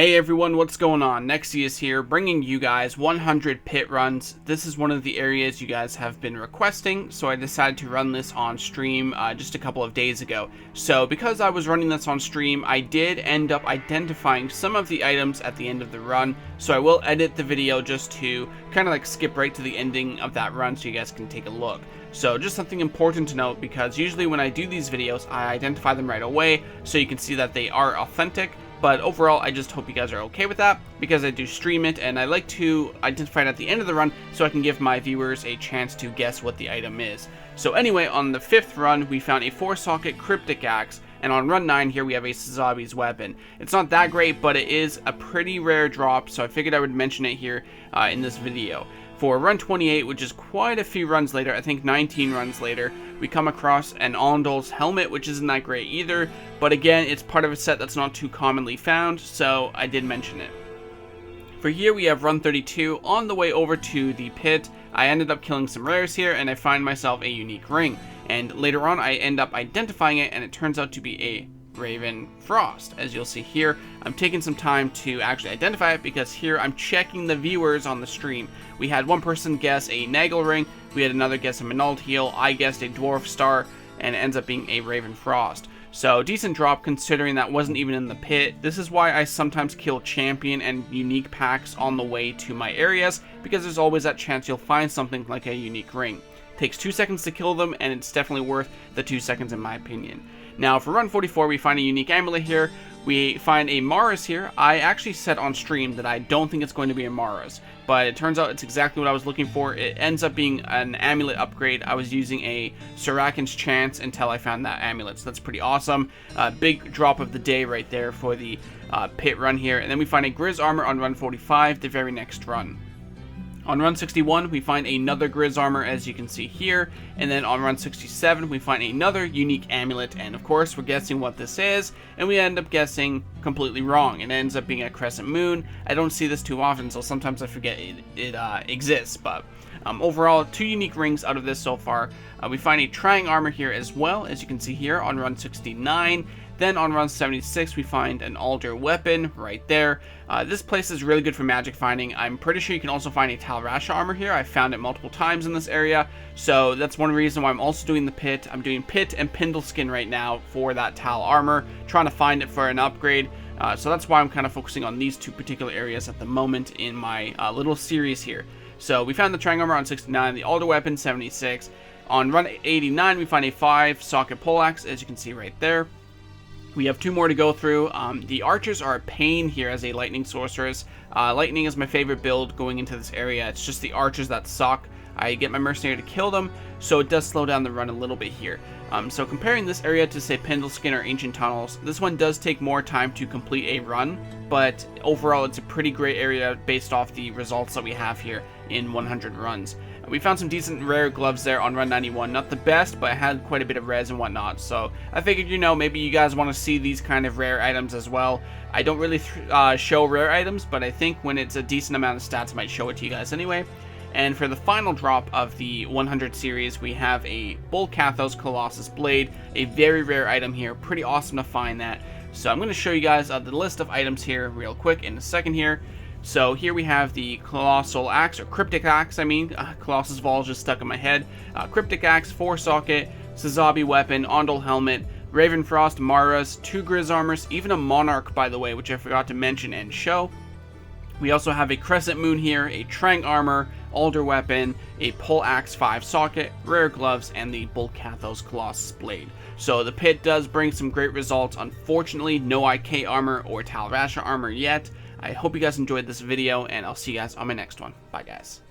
Hey everyone, what's going on? Nexy is here, bringing you guys 100 pit runs. This is one of the areas you guys have been requesting, so I decided to run this on stream just a couple of days ago. So because I was running this on stream, I did end up identifying some of the items at the end of the run, so I will edit the video just to kind of like skip right to the ending of that run so you guys can take a look. So just something important to note, because usually when I do these videos, I identify them right away so you can see that they are authentic. But overall, I just hope you guys are okay with that, because I do stream it, and I like to identify it at the end of the run so I can give my viewers a chance to guess what the item is. So anyway, on the 5th run, we found a 4-socket cryptic axe, and on run 9 here we have a Sazabi's weapon. It's not that great, but it is a pretty rare drop, so I figured I would mention it here in this video. For run 28, which is quite a few runs later, I think 19 runs later, we come across an Ondol's helmet, which isn't that great either, but again, it's part of a set that's not too commonly found, so I did mention it. For here, we have run 32. On the way over to the pit, I ended up killing some rares here, and I find myself a unique ring. And later on, I end up identifying it, and it turns out to be a Raven Frost. As you'll see here, I'm taking some time to actually identify it, because here I'm checking the viewers on the stream. We had one person guess a Nagel ring, we had another guess a Minald heel, I guessed a Dwarf Star, and it ends up being a Raven Frost. So decent drop considering that wasn't even in the pit. This is why I sometimes kill champion and unique packs on the way to my areas, because there's always that chance you'll find something like a unique ring. Takes 2 seconds to kill them, and it's definitely worth the 2 seconds in my opinion. Now for run 44, we find a unique amulet here. We find a Mara's here. I actually said on stream that I don't think it's going to be a Mara's, but it turns out it's exactly what I was looking for. It ends up being an amulet upgrade. I was using a Suraken's Chance until I found that amulet, so that's pretty awesome. Big drop of the day right there for the pit run here. And then we find a Grizz armor on run 45, the very next run. On run 61, we find another Grizz armor, as you can see here, and then on run 67, we find another unique amulet, and of course, we're guessing what this is, and we end up guessing completely wrong. It ends up being a crescent moon. I don't see this too often, so sometimes I forget it exists, but overall, 2 unique rings out of this so far. We find a Trang armor here as well, as you can see here on run 69. Then on run 76, we find an Alder weapon right there. This place is really good for magic finding. I'm pretty sure you can also find a Tal Rasha armor here. I found it multiple times in this area, so that's one reason why I'm also doing the pit. I'm doing pit and Pindle skin right now for that Tal armor, trying to find it for an upgrade. So that's why I'm kind of focusing on these 2 particular areas at the moment in my little series here. So we found the Trang armor on 69, the Alder weapon 76. On run 89, we find a 5-socket poleaxe, as you can see right there. We have 2 more to go through. The archers are a pain here as a lightning sorceress. Lightning is my favorite build going into this area. It's just the archers that suck. I get my mercenary to kill them, so it does slow down the run a little bit here. So comparing this area to, say, Pendleskin or Ancient Tunnels, this one does take more time to complete a run, but overall it's a pretty great area based off the results that we have here in 100 runs. We found some decent rare gloves there on run 91. Not the best, but it had quite a bit of res and whatnot. So I figured, you know, maybe you guys want to see these kind of rare items as well. I don't really show rare items, but I think when it's a decent amount of stats, I might show it to you guys anyway. And for the final drop of the 100 series, we have a Bull Kathos Colossus Blade. A very rare item here. Pretty awesome to find that. So I'm going to show you guys the list of items here real quick in a second here. So here we have the Colossal Axe, or Cryptic Axe, I mean. Colossus Vol just stuck in my head. Cryptic Axe, 4-socket, Sazabi weapon, Ondol helmet, Raven Frost, Mara's, 2 Grizz armors, even a Monarch, by the way, which I forgot to mention and show. We also have a Crescent Moon here, a Trang armor, Alder weapon, a Pole Axe 5-socket, rare gloves, and the Bull Kathos Colossus Blade. So the pit does bring some great results. Unfortunately, no IK armor or Tal Rasha armor yet. I hope you guys enjoyed this video, and I'll see you guys on my next one. Bye, guys.